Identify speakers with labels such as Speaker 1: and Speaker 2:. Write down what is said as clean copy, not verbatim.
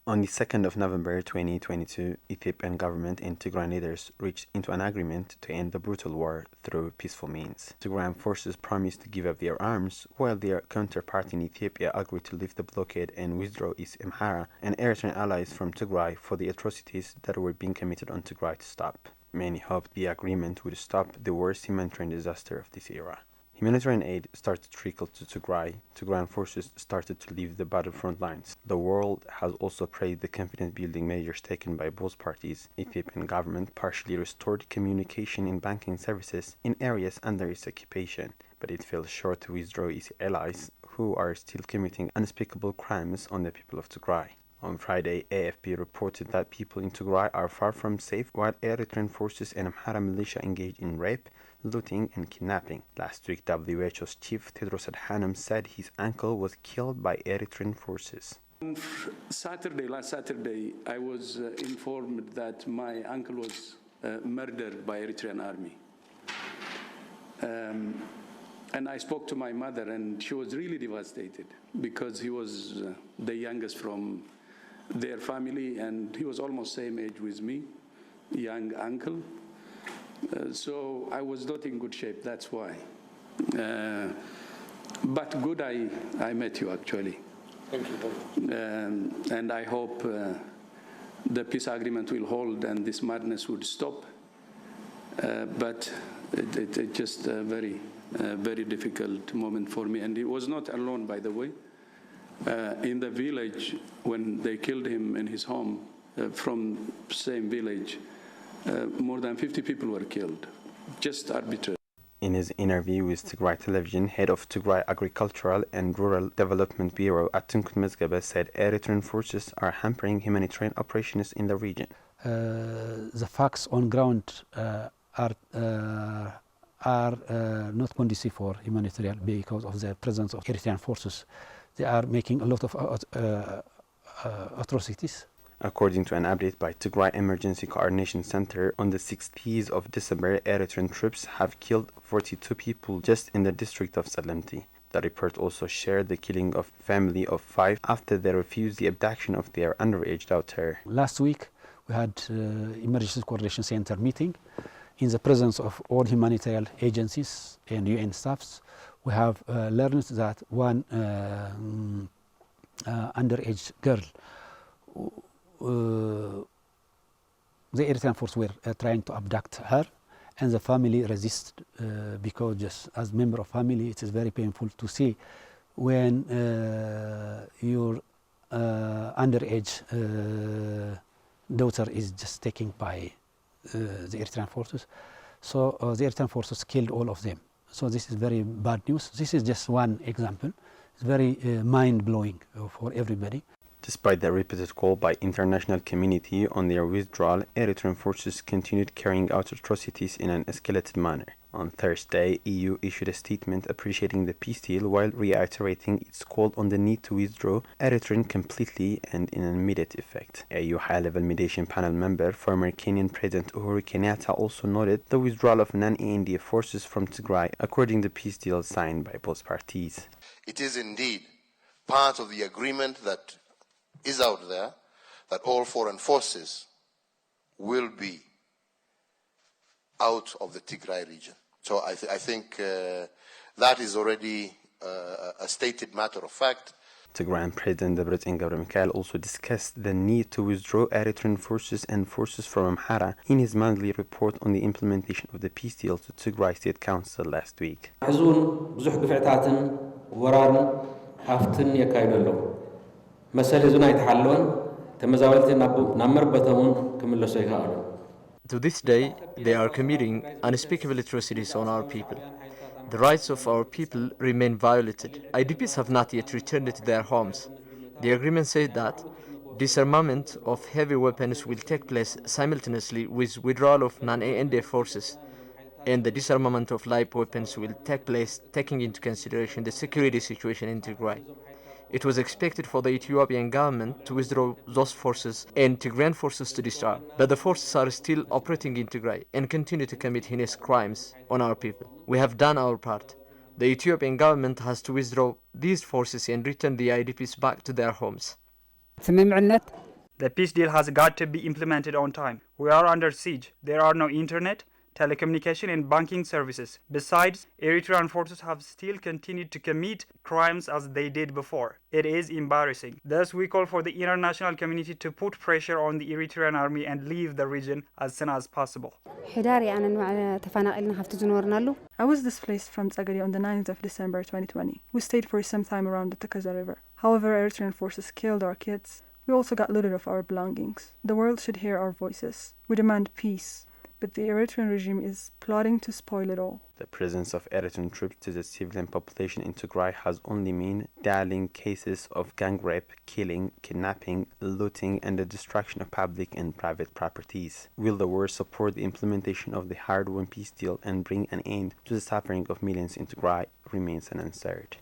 Speaker 1: On the 2nd of November 2022, Ethiopian government and Tigray leaders reached into an agreement to end the brutal war through peaceful means. Tigrayan forces promised to give up their arms, while their counterpart in Ethiopia agreed to lift the blockade and withdraw its Amhara and Eritrean allies from Tigray for the atrocities that were being committed on Tigray to stop. Many hoped the agreement would stop the worst humanitarian disaster of this era. Humanitarian aid started to trickle to Tigray. Tigrayan forces started to leave the battlefront lines. The world has also praised the confidence-building measures taken by both parties. Ethiopian government partially restored communication and banking services in areas under its occupation, but it fell short to withdraw its allies, who are still committing unspeakable crimes on the people of Tigray. On Friday, AFP reported that people in Tigray are far from safe, while Eritrean forces and Amhara militia engaged in rape, looting and kidnapping. Last week, WHO's chief Tedros Adhanom said his uncle was killed by Eritrean forces.
Speaker 2: Last Saturday, I was informed that my uncle was murdered by Eritrean army. And I spoke to my mother, and she was really devastated because he was the youngest from their family, and he was almost same age with me, young uncle. So I was not in good shape, that's why. But good I met you, actually.
Speaker 3: Thank you.
Speaker 2: And I hope the peace agreement will hold and this madness would stop. But it just a very difficult moment for me. And he was not alone, by the way. In the village, when they killed him in his home, from same village, more than 50 people were killed, just arbitrarily.
Speaker 1: In his interview with Tigray Television, head of Tigray Agricultural and Rural Development Bureau Atunkunut Mezgebe said Eritrean forces are hampering humanitarian operations in the region.
Speaker 4: The facts on ground are not conducive for humanitarian because of the presence of Eritrean forces. They are making a lot of atrocities.
Speaker 1: According to an update by Tigray Emergency Coordination Center, on the 16th of December, Eritrean troops have killed 42 people just in the district of Salemti. The report also shared the killing of a family of 5 after they refused the abduction of their underage daughter.
Speaker 4: Last week, we had Emergency Coordination Center meeting in the presence of all humanitarian agencies and UN staffs. We have learned that one underage girl, the Eritrean force were trying to abduct her, and the family resisted because just as member of family, it is very painful to see when your underage daughter is just taken by the Eritrean forces. So the Eritrean forces killed all of them. So this is very bad news. This is just one example. It's very mind-blowing for everybody.
Speaker 1: Despite the repeated call by international community on their withdrawal, Eritrean forces continued carrying out atrocities in an escalated manner. On Thursday, EU issued a statement appreciating the peace deal while reiterating its call on the need to withdraw Eritrea completely and in an immediate effect. EU high-level mediation panel member, former Kenyan President Uhuru Kenyatta, also noted the withdrawal of non-ANDF forces from Tigray according to the peace deal signed by both parties.
Speaker 3: It is indeed part of the agreement that is out there that all foreign forces will be out of the Tigray region. So I think that is already a stated matter of fact.
Speaker 1: Tigrayan President Debretsion Gebremichael also discussed the need to withdraw Eritrean forces and forces from Amhara in his monthly report on the implementation of the peace deal to Tigray State Council last week.
Speaker 5: To this day, they are committing unspeakable atrocities on our people. The rights of our people remain violated. IDPs have not yet returned to their homes. The agreement said that disarmament of heavy weapons will take place simultaneously with withdrawal of non-ANDF forces, and the disarmament of light weapons will take place taking into consideration the security situation in Tigray. It was expected for the Ethiopian government to withdraw those forces and Tigrayan forces to disarm, but the forces are still operating in Tigray and continue to commit heinous crimes on our people. We have done our part. The Ethiopian government has to withdraw these forces and return the IDPs back to their homes.
Speaker 6: The peace deal has got to be implemented on time. We are under siege. There are no internet, telecommunication and banking services. Besides, Eritrean forces have still continued to commit crimes as they did before. It is embarrassing. Thus, we call for the international community to put pressure on the Eritrean army and leave the region as soon as possible.
Speaker 7: I was displaced from Tigrai on the 9th of December 2020. We stayed for some time around the Tigrai River. However, Eritrean forces killed our kids. We also got looted of our belongings. The world should hear our voices. We demand peace, but the Eritrean regime is plotting to spoil it all.
Speaker 1: The presence of Eritrean troops to the civilian population in Tigray has only meant dazzling cases of gang rape, killing, kidnapping, looting, and the destruction of public and private properties. Will the world support the implementation of the hard-won peace deal and bring an end to the suffering of millions in Tigray remains unanswered.